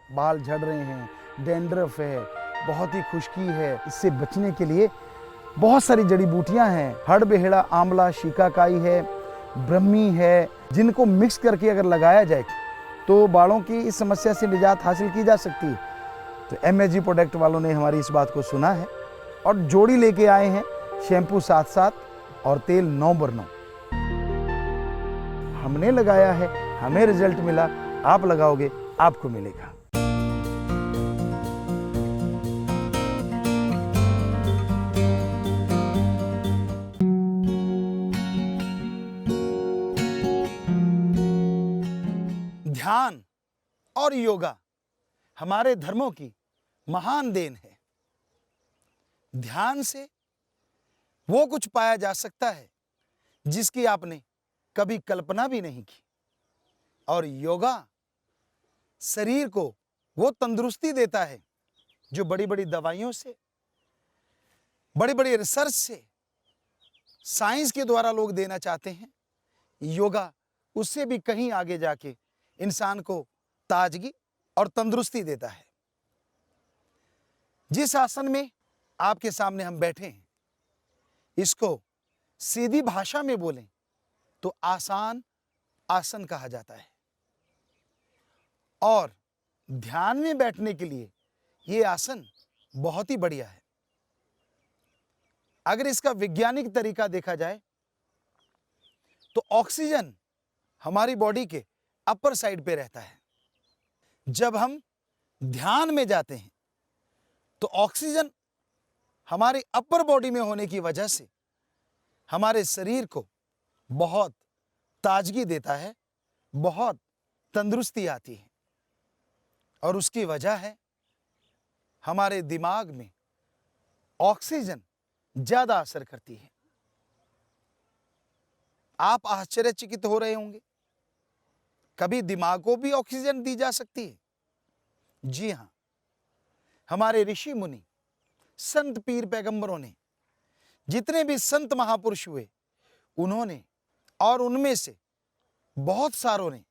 बाल झड़ रहे हैं, डैंड्रफ है, बहुत ही खुश्की है, इससे बचने के लिए बहुत सारी जड़ी बूटियां हैं। हड़बेहड़ा, आंवला, शिकाकाई है, ब्रह्मी है, जिनको मिक्स करके अगर लगाया जाए तो बालों की इस समस्या से निजात हासिल की जा सकती है। तो MSG प्रोडक्ट वालों ने हमारी इस बात को सुना है और जोड़ी लेके आए हैं, शैम्पू 7-7 और तेल 9/9। हमने लगाया है, हमें रिजल्ट मिला, आप लगाओगे आपको मिलेगा। ध्यान और योगा हमारे धर्मों की महान देन है। ध्यान से वो कुछ पाया जा सकता है जिसकी आपने कभी कल्पना भी नहीं की, और योगा शरीर को वो तंदुरुस्ती देता है जो बड़ी बड़ी दवाइयों से, बड़ी बड़ी रिसर्च से, साइंस के द्वारा लोग देना चाहते हैं। योगा उससे भी कहीं आगे जाके इंसान को ताजगी और तंदुरुस्ती देता है। जिस आसन में आपके सामने हम बैठे हैं, इसको सीधी भाषा में बोलें तो आसान आसन कहा जाता है, और ध्यान में बैठने के लिए यह आसन बहुत ही बढ़िया है। अगर इसका वैज्ञानिक तरीका देखा जाए तो ऑक्सीजन हमारी बॉडी के अपर साइड पे रहता है। जब हम ध्यान में जाते हैं तो ऑक्सीजन हमारी अपर बॉडी में होने की वजह से हमारे शरीर को बहुत ताजगी देता है, बहुत तंदुरुस्ती आती है, और उसकी वजह है हमारे दिमाग में ऑक्सीजन ज्यादा असर करती है। आप आश्चर्यचकित हो रहे होंगे, कभी दिमाग को भी ऑक्सीजन दी जा सकती है? जी हां, हमारे ऋषि मुनि, संत पीर पैगंबरों ने, जितने भी संत महापुरुष हुए, उन्होंने और उनमें से बहुत सारों ने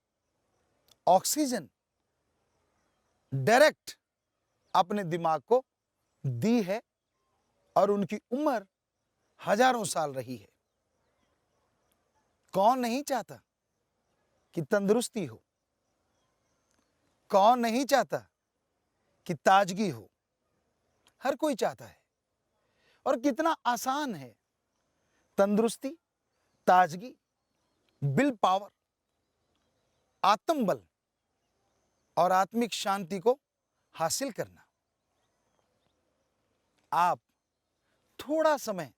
ऑक्सीजन डायरेक्ट अपने दिमाग को दी है, और उनकी उम्र हजारों साल रही है। कौन नहीं चाहता कि तंदुरुस्ती हो? कौन नहीं चाहता कि ताजगी हो? हर कोई चाहता है। और कितना आसान है तंदुरुस्ती, ताजगी, विल पावर, आत्मबल और आत्मिक शांति को हासिल करना। आप थोड़ा समय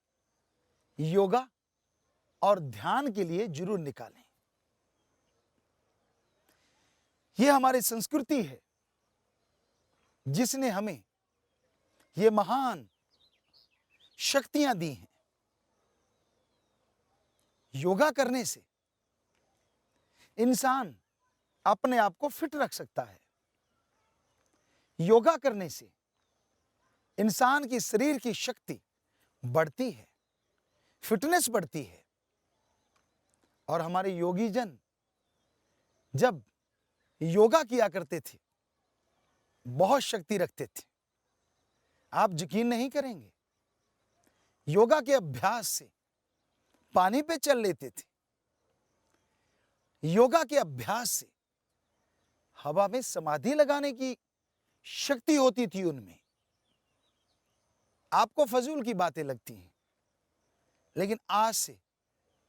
योगा और ध्यान के लिए जरूर निकालें। यह हमारी संस्कृति है जिसने हमें ये महान शक्तियां दी हैं। योगा करने से इंसान अपने आप को फिट रख सकता है। योगा करने से इंसान की शरीर की शक्ति बढ़ती है, फिटनेस बढ़ती है। और हमारे योगी जन जब योगा किया करते थे, बहुत शक्ति रखते थे। आप यकीन नहीं करेंगे, योगा के अभ्यास से पानी पे चल लेते थे। योगा के अभ्यास से हवा में समाधि लगाने की शक्ति होती थी उनमें। आपको फजूल की बातें लगती हैं, लेकिन आज से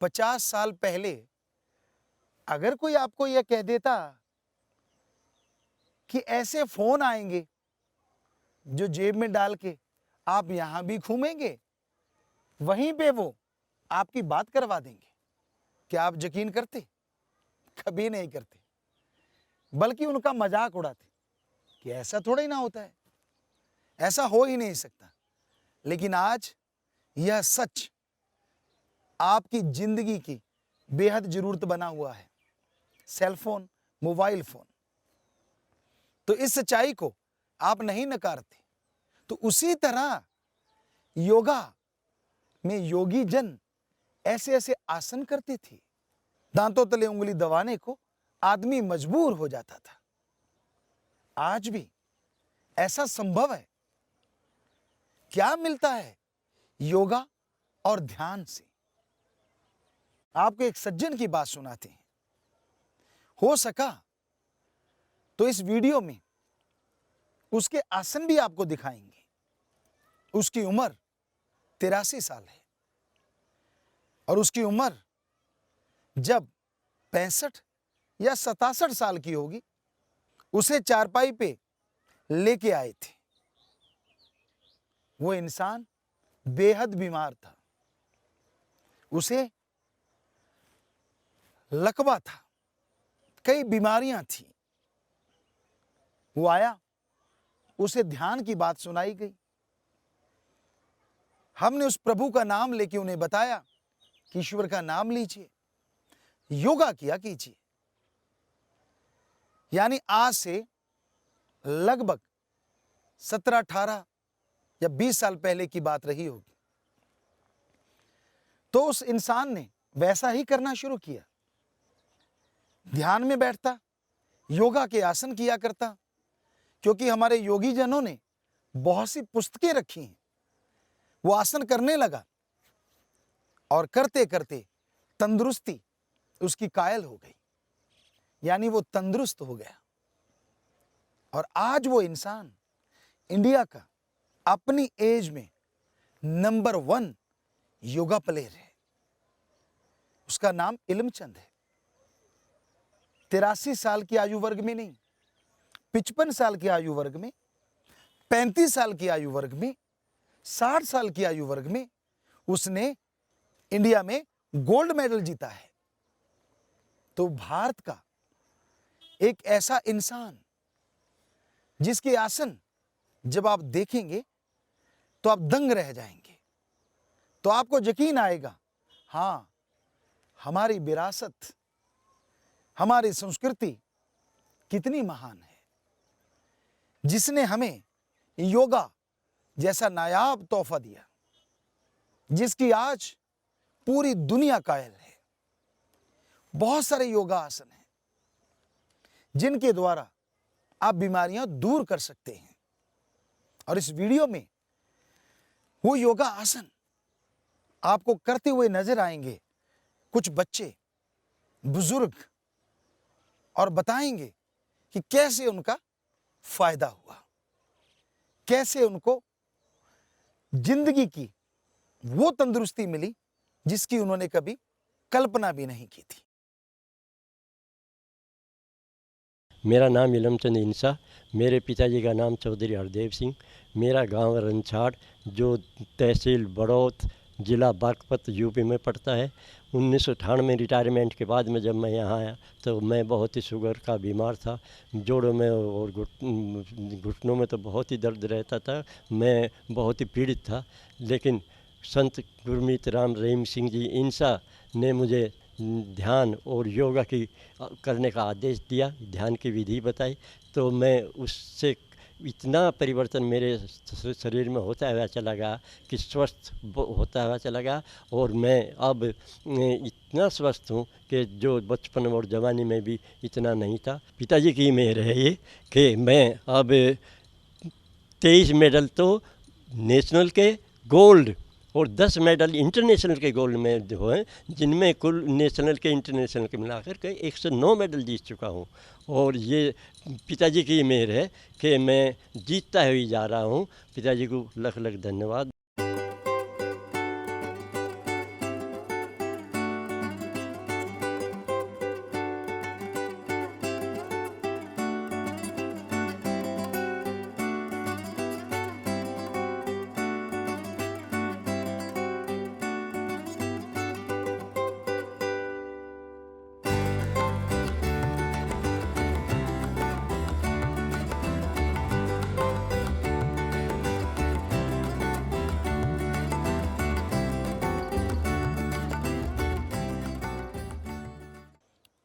50 साल पहले अगर कोई आपको यह कह देता कि ऐसे फोन आएंगे जो जेब में डाल के आप यहां भी घूमेंगे, वहीं पे वो आपकी बात करवा देंगे, क्या आप यकीन करते? कभी नहीं करते, बल्कि उनका मजाक उड़ाते कि ऐसा थोड़ा ही ना होता है, ऐसा हो ही नहीं सकता। लेकिन आज यह सच आपकी जिंदगी की बेहद जरूरत बना हुआ है, सेलफोन, मोबाइल फोन। तो इस सच्चाई को आप नहीं नकारते। तो उसी तरह योगा में योगी जन ऐसे ऐसे आसन करते थे, दांतों तले उंगली दबाने को आदमी मजबूर हो जाता था। आज भी ऐसा संभव है? क्या मिलता है योगा और ध्यान से? आपको एक सज्जन की बात सुनाते हैं। हो सका तो इस वीडियो में उसके आसन भी आपको दिखाएंगे। उसकी उम्र 83 साल है और उसकी उम्र जब 65 या 67 साल की होगी, उसे चारपाई पे लेके आए थे। वो इंसान बेहद बीमार था, उसे लकवा था, कई बीमारियां थी। वो आया, उसे ध्यान की बात सुनाई गई। हमने उस प्रभु का नाम लेके उन्हें बताया कि ईश्वर का नाम लीजिए, योगा किया कीजिए। यानी आज से लगभग 17, 18 या 20 साल पहले की बात रही होगी। तो उस इंसान ने वैसा ही करना शुरू किया। ध्यान में बैठता, योगा के आसन किया करता, क्योंकि हमारे योगी जनों ने बहुत सी पुस्तकें रखी हैं। वो आसन करने लगा और करते करते तंदुरुस्ती उसकी कायल हो गई, यानी वो तंदुरुस्त हो गया। और आज वो इंसान इंडिया का अपनी एज में नंबर 1 योगा प्लेयर है। उसका नाम इल्मचंद है। 83 साल की आयु वर्ग में नहीं, 55 साल की आयु वर्ग में, 35 साल की आयु वर्ग में, 60 साल की आयु वर्ग में उसने इंडिया में गोल्ड मेडल जीता है। तो भारत का एक ऐसा इंसान जिसके आसन जब आप देखेंगे तो आप दंग रह जाएंगे। तो आपको यकीन आएगा, हां, हमारी विरासत, हमारी संस्कृति कितनी महान है, जिसने हमें योगा जैसा नायाब तोहफा दिया, जिसकी आज पूरी दुनिया कायल है। बहुत सारे योगा आसन हैं जिनके द्वारा आप बीमारियां दूर कर सकते हैं। और इस वीडियो में वो योगा आसन आपको करते हुए नजर आएंगे कुछ बच्चे, बुजुर्ग, और बताएंगे कि कैसे उनका फायदा हुआ, कैसे उनको जिंदगी की वो तंदुरुस्ती मिली जिसकी उन्होंने कभी कल्पना भी नहीं की थी। मेरा नाम इलमचंद इंसा, मेरे पिताजी का नाम चौधरी हरदेव सिंह। मेरा गांव रनछाड़, जो तहसील बड़ौत, ज़िला बागपत, यूपी में पड़ता है। 1998 में रिटायरमेंट के बाद में जब मैं यहाँ आया तो मैं बहुत ही शुगर का बीमार था। जोड़ों में और घुटनों में तो बहुत ही दर्द रहता था। मैं बहुत ही पीड़ित था। लेकिन संत गुरमीत राम रहीम सिंह जी इंसा ने मुझे ध्यान और योगा की करने का आदेश दिया, ध्यान की विधि बताई। तो मैं उससे इतना परिवर्तन मेरे शरीर में होता हुआ चला गया कि स्वस्थ होता हुआ चला गया। और मैं अब इतना स्वस्थ हूँ कि जो बचपन और जवानी में भी इतना नहीं था। पिताजी की मेहर है ये कि मैं अब 23 मेडल तो नेशनल के गोल्ड और 10 मेडल इंटरनेशनल के गोल्ड में जो हैं, जिनमें कुल नेशनल के इंटरनेशनल के मिलाकर के 109 मेडल जीत चुका हूँ। और ये पिताजी की मेहर है कि मैं जीतता ही जा रहा हूँ। पिताजी को लख लख धन्यवाद।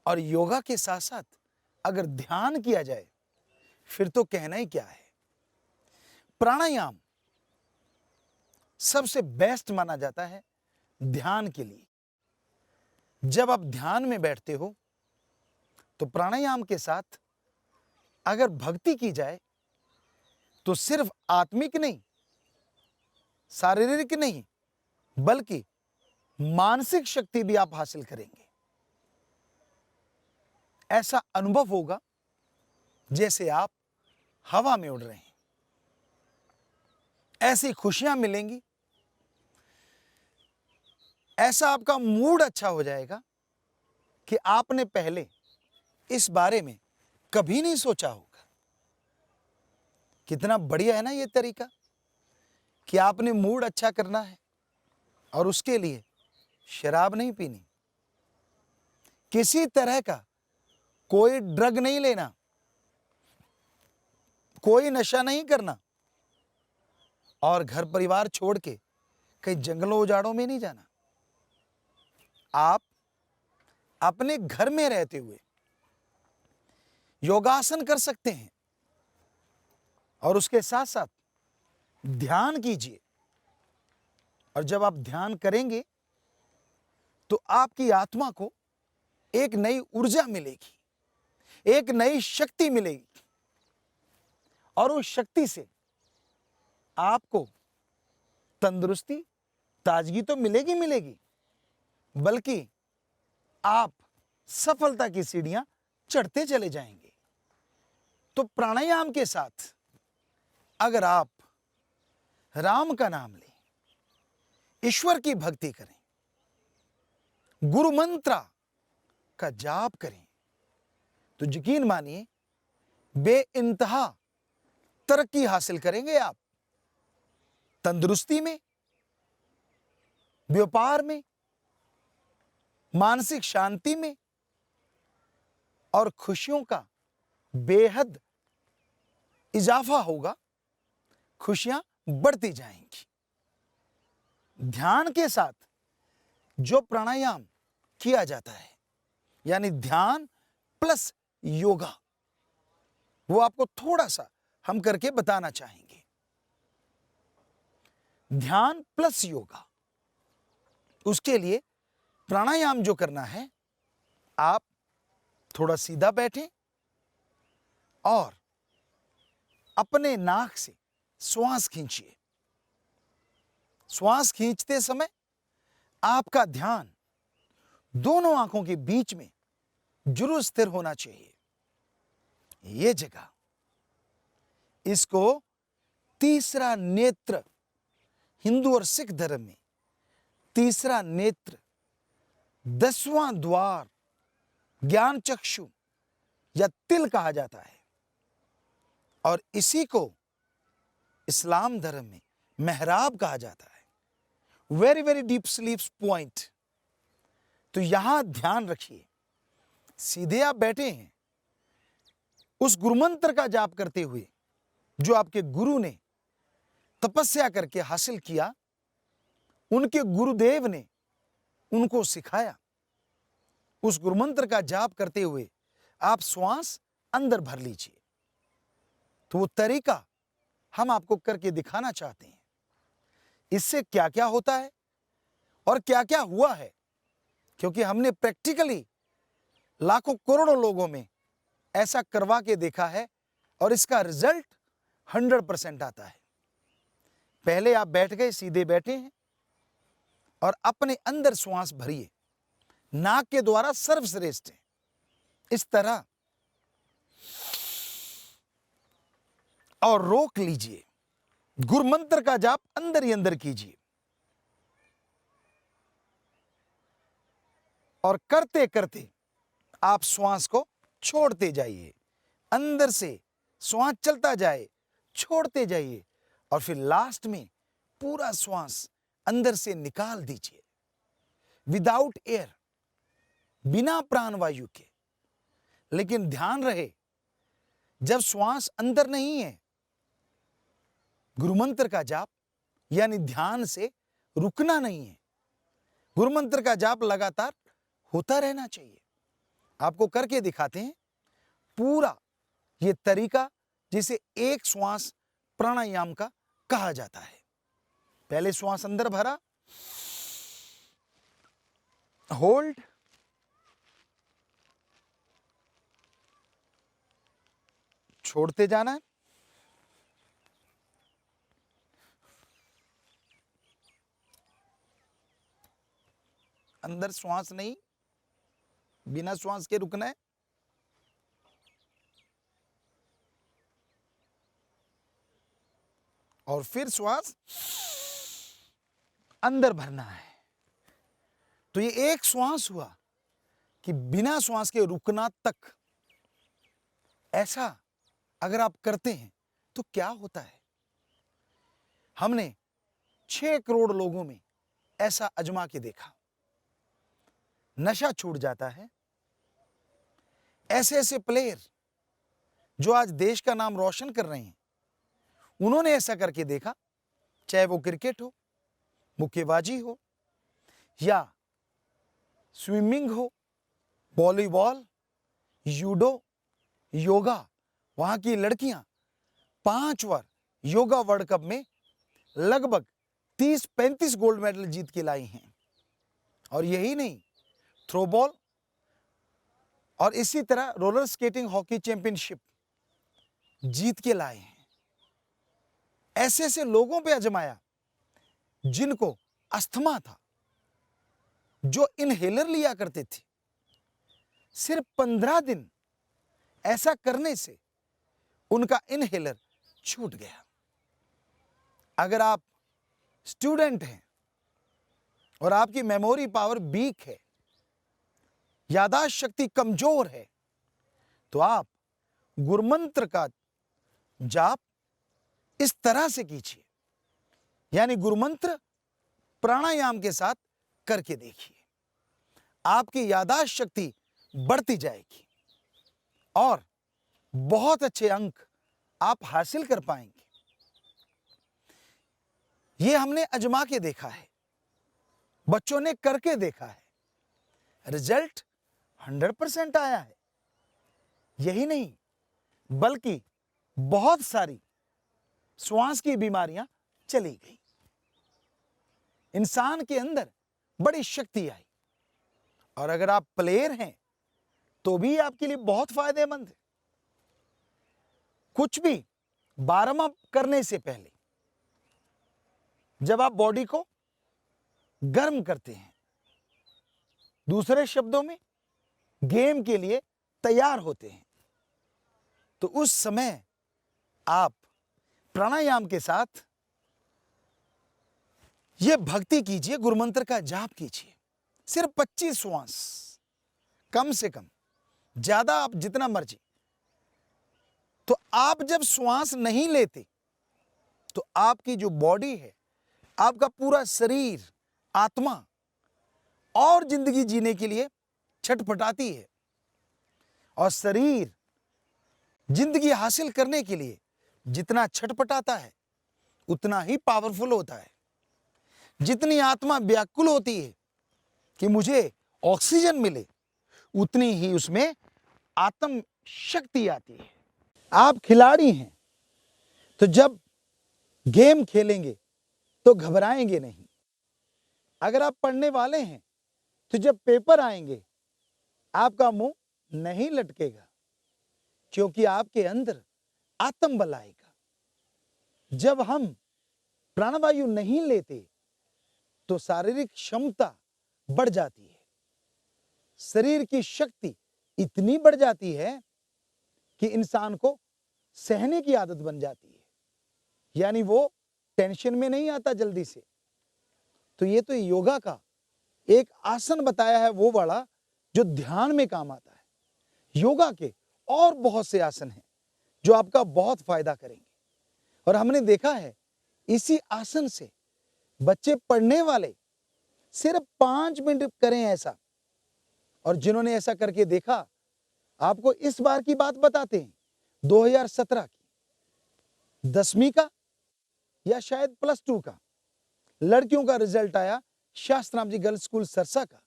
और योगा के साथ साथ अगर ध्यान किया जाए फिर तो कहना ही क्या है। प्राणायाम सबसे बेस्ट माना जाता है ध्यान के लिए। जब आप ध्यान में बैठते हो तो प्राणायाम के साथ अगर भक्ति की जाए तो सिर्फ आत्मिक नहीं, शारीरिक नहीं, बल्कि मानसिक शक्ति भी आप हासिल करेंगे। ऐसा अनुभव होगा जैसे आप हवा में उड़ रहे हैं। ऐसी खुशियां मिलेंगी, ऐसा आपका मूड अच्छा हो जाएगा कि आपने पहले इस बारे में कभी नहीं सोचा होगा। कितना बढ़िया है ना ये तरीका कि आपने मूड अच्छा करना है और उसके लिए शराब नहीं पीनी, किसी तरह का कोई ड्रग नहीं लेना, कोई नशा नहीं करना और घर परिवार छोड़ के कहीं जंगलों उजाड़ों में नहीं जाना। आप अपने घर में रहते हुए योगासन कर सकते हैं और उसके साथ साथ ध्यान कीजिए। और जब आप ध्यान करेंगे तो आपकी आत्मा को एक नई ऊर्जा मिलेगी, एक नई शक्ति मिलेगी और उस शक्ति से आपको तंदुरुस्ती, ताजगी तो मिलेगी मिलेगी, बल्कि आप सफलता की सीढ़ियां चढ़ते चले जाएंगे। तो प्राणायाम के साथ अगर आप राम का नाम लें, ईश्वर की भक्ति करें, गुरु मंत्र का जाप करें, तो यकीन मानिए बेइंतहा तरक्की हासिल करेंगे आप, तंदुरुस्ती में, व्यापार में, मानसिक शांति में और खुशियों का बेहद इजाफा होगा, खुशियां बढ़ती जाएंगी। ध्यान के साथ जो प्राणायाम किया जाता है, यानी ध्यान प्लस योगा, वो आपको थोड़ा सा हम करके बताना चाहेंगे। ध्यान प्लस योगा, उसके लिए प्राणायाम जो करना है, आप थोड़ा सीधा बैठें और अपने नाक से श्वास खींचिए। श्वास खींचते समय आपका ध्यान दोनों आंखों के बीच में जरूर स्थिर होना चाहिए। ये जगह, इसको तीसरा नेत्र, हिंदू और सिख धर्म में तीसरा नेत्र, 10वां द्वार, ज्ञान चक्षु या तिल कहा जाता है और इसी को इस्लाम धर्म में मेहराब कहा जाता है। Very very deep sleep point. तो यहां ध्यान रखिए, सीधे आप बैठे हैं, उस गुरुमंत्र का जाप करते हुए जो आपके गुरु ने तपस्या करके हासिल किया, उनके गुरुदेव ने उनको सिखाया, उस गुरुमंत्र का जाप करते हुए आप श्वास अंदर भर लीजिए। तो वो तरीका हम आपको करके दिखाना चाहते हैं। इससे क्या क्या होता है और क्या क्या हुआ है, क्योंकि हमने प्रैक्टिकली लाखों करोड़ों लोगों में ऐसा करवा के देखा है और इसका रिजल्ट 100% आता है। पहले आप बैठ गए, सीधे बैठे हैं और अपने अंदर श्वास भरिए, नाक के द्वारा सर्वश्रेष्ठ है। इस तरह और रोक लीजिए, गुरु मंत्र का जाप अंदर ही अंदर कीजिए और करते करते आप श्वास को छोड़ते जाइए। अंदर से श्वास चलता जाए, छोड़ते जाइए और फिर लास्ट में पूरा श्वास अंदर से निकाल दीजिए, विदाउट एयर, बिना प्राण वायु के। लेकिन ध्यान रहे, जब श्वास अंदर नहीं है, गुरुमंत्र का जाप यानी ध्यान से रुकना नहीं है, गुरुमंत्र का जाप लगातार होता रहना चाहिए। आपको करके दिखाते हैं पूरा ये तरीका, जिसे एक श्वास प्राणायाम का कहा जाता है। पहले श्वास अंदर भरा, होल्ड, छोड़ते जाना है। अंदर श्वास नहीं, बिना श्वास के रुकना है। और फिर श्वास अंदर भरना है। तो ये एक श्वास हुआ कि बिना श्वास के रुकना तक। ऐसा अगर आप करते हैं तो क्या होता है? हमने 6 करोड़ लोगों में ऐसा आजमा के देखा। नशा छूट जाता है। ऐसे ऐसे प्लेयर जो आज देश का नाम रोशन कर रहे हैं, उन्होंने ऐसा करके देखा। चाहे वो क्रिकेट हो, मुक्केबाजी हो, या स्विमिंग हो, वॉलीबॉल, जूडो, योगा। वहां की लड़कियां 5 बार योगा वर्ल्ड कप में लगभग 30-35 गोल्ड मेडल जीत के लाई हैं। और यही नहीं, थ्रोबॉल और इसी तरह रोलर स्केटिंग हॉकी चैंपियनशिप जीत के लाए हैं। ऐसे ऐसे लोगों पे आजमाया जिनको अस्थमा था, जो इनहेलर लिया करते थे। सिर्फ 15 दिन ऐसा करने से उनका इनहेलर छूट गया। अगर आप स्टूडेंट हैं और आपकी मेमोरी पावर वीक है, याददाश्त शक्ति कमजोर है, तो आप गुरुमंत्र का जाप इस तरह से कीजिए, यानी गुरुमंत्र प्राणायाम के साथ करके देखिए। आपकी याददाश्त शक्ति बढ़ती जाएगी और बहुत अच्छे अंक आप हासिल कर पाएंगे। ये हमने आजमा के देखा है, बच्चों ने करके देखा है, रिजल्ट 100% आया है। यही नहीं, बल्कि बहुत सारी श्वास की बीमारियां चली गई। इंसान के अंदर बड़ी शक्ति आई। और अगर आप प्लेयर हैं तो भी आपके लिए बहुत फायदेमंद है। कुछ भी वार्म अप करने से पहले जब आप बॉडी को गर्म करते हैं, दूसरे शब्दों में गेम के लिए तैयार होते हैं, तो उस समय आप प्राणायाम के साथ यह भक्ति कीजिए, गुरुमंत्र का जाप कीजिए। सिर्फ 25 श्वास, कम से कम, ज्यादा आप जितना मर्जी। तो आप जब श्वास नहीं लेते तो आपकी जो बॉडी है, आपका पूरा शरीर, आत्मा और जिंदगी जीने के लिए छटपटाती है। और शरीर जिंदगी हासिल करने के लिए जितना छटपटाता है उतना ही पावरफुल होता है। जितनी आत्मा व्याकुल होती है कि मुझे ऑक्सीजन मिले, उतनी ही उसमें आत्म शक्ति आती है। आप खिलाड़ी हैं तो जब गेम खेलेंगे तो घबराएंगे नहीं। अगर आप पढ़ने वाले हैं तो जब पेपर आएंगे आपका मुंह नहीं लटकेगा, क्योंकि आपके अंदर आत्मबल आएगा। जब हम प्राणवायु नहीं लेते तो शारीरिक क्षमता बढ़ जाती है। शरीर की शक्ति इतनी बढ़ जाती है कि इंसान को सहने की आदत बन जाती है, यानी वो टेंशन में नहीं आता जल्दी से। तो ये तो योगा का एक आसन बताया है, वो वाला जो ध्यान में काम आता है। योगा के और बहुत से आसन हैं जो आपका बहुत फायदा करेंगे। और हमने देखा है इसी आसन से बच्चे पढ़ने वाले सिर्फ 5 मिनट करें ऐसा। और जिन्होंने ऐसा करके देखा, आपको इस बार की बात बताते हैं, 2017 की 10वीं का या शायद +2 का लड़कियों का रिजल्ट आया, शास्त्राम जी गर्ल्स स्कूल सरसा का।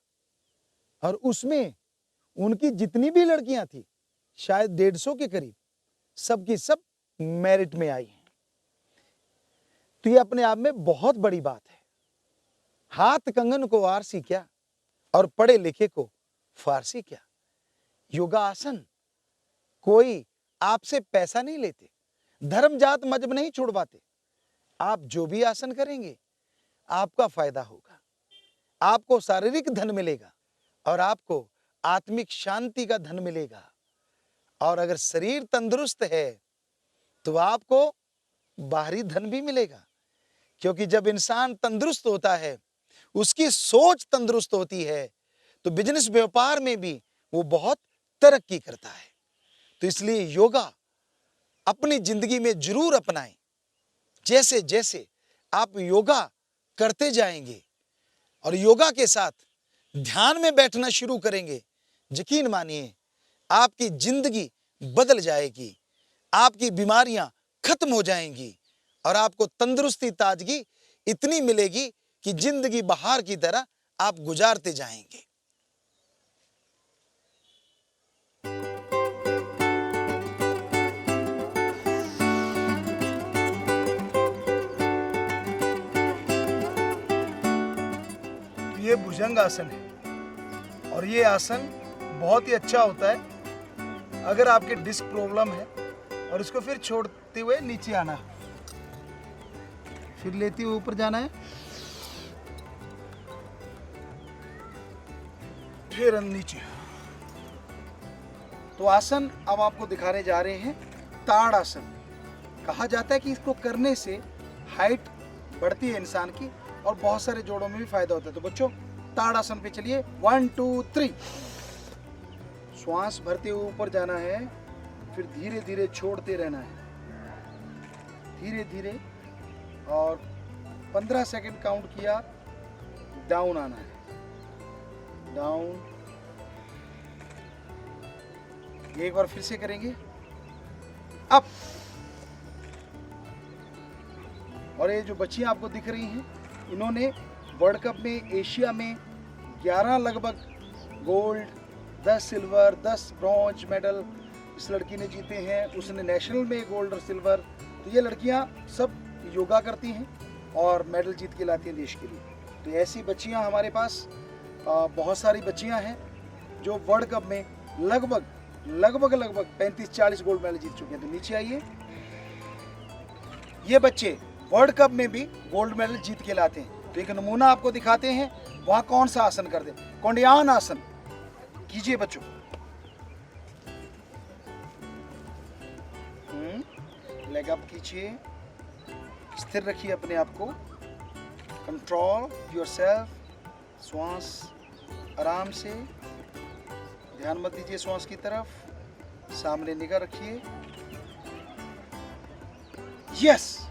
और उसमें उनकी जितनी भी लड़कियां थी, शायद 150 के करीब, सबकी सब मेरिट में आई हैं। तो ये अपने आप में बहुत बड़ी बात है। हाथ कंगन को आरसी क्या और पढ़े लिखे को फारसी क्या। योगासन कोई आपसे पैसा नहीं लेते, धर्म जात मजहब नहीं छुड़वाते। आप जो भी आसन करेंगे आपका फायदा होगा, आपको शारीरिक धन मिलेगा और आपको आत्मिक शांति का धन मिलेगा। और अगर शरीर तंदुरुस्त है तो आपको बाहरी धन भी मिलेगा, क्योंकि जब इंसान तंदुरुस्त होता है, उसकी सोच तंदुरुस्त होती है, तो बिजनेस व्यापार में भी वो बहुत तरक्की करता है। तो इसलिए योगा अपनी जिंदगी में जरूर अपनाएं। जैसे जैसे आप योगा करते जाएंगे और योगा के साथ ध्यान में बैठना शुरू करेंगे, यकीन मानिए आपकी जिंदगी बदल जाएगी, आपकी बीमारियां खत्म हो जाएंगी और आपको तंदुरुस्ती ताजगी इतनी मिलेगी कि जिंदगी बहार की तरह आप गुजारते जाएंगे। ये भुजंग आसन है और ये आसन बहुत ही अच्छा होता है अगर आपके डिस्क प्रॉब्लम है, और इसको फिर छोड़ते हुए नीचे आना है, फिर लेते हुए ऊपर जाना है, फिर नीचे। तो आसन अब आपको दिखाने जा रहे हैं ताड़ आसन। कहा जाता है कि इसको करने से हाइट बढ़ती है इंसान की और बहुत सारे जोड़ों में भी फायदा होता है। तो बच्चों ताड़ आसन पे चलिए, 1 2 3। श्वास भरते हुए ऊपर जाना है, फिर धीरे धीरे छोड़ते रहना है, धीरे धीरे, और 15 सेकंड काउंट किया, डाउन आना है, डाउन। एक बार फिर से करेंगे, अप। और ये जो बच्चियां आपको दिख रही हैं, इन्होंने वर्ल्ड कप में एशिया में 11 लगभग गोल्ड, 10 सिल्वर, 10 ब्रॉन्ज मेडल इस लड़की ने जीते हैं। उसने नेशनल में गोल्ड और सिल्वर। तो ये लड़कियां सब योगा करती हैं और मेडल जीत के लाती हैं देश के लिए। तो ऐसी बच्चियां हमारे पास बहुत सारी बच्चियां हैं जो वर्ल्ड कप में लगभग 35-40 गोल्ड मेडल जीत चुके हैं। तो नीचे आइए। ये बच्चे वर्ल्ड कप में भी गोल्ड मेडल जीत के लाते हैं। तो एक नमूना आपको दिखाते हैं, वहां कौन सा आसन करते हैं। कौंडियान आसन कीजिए बच्चों। लेग अप कीजिए, स्थिर रखिए अपने आप को, कंट्रोल योरसेल्फ। श्वास आराम से, ध्यान मत दीजिए श्वास की तरफ, सामने निगाह रखिए। यस।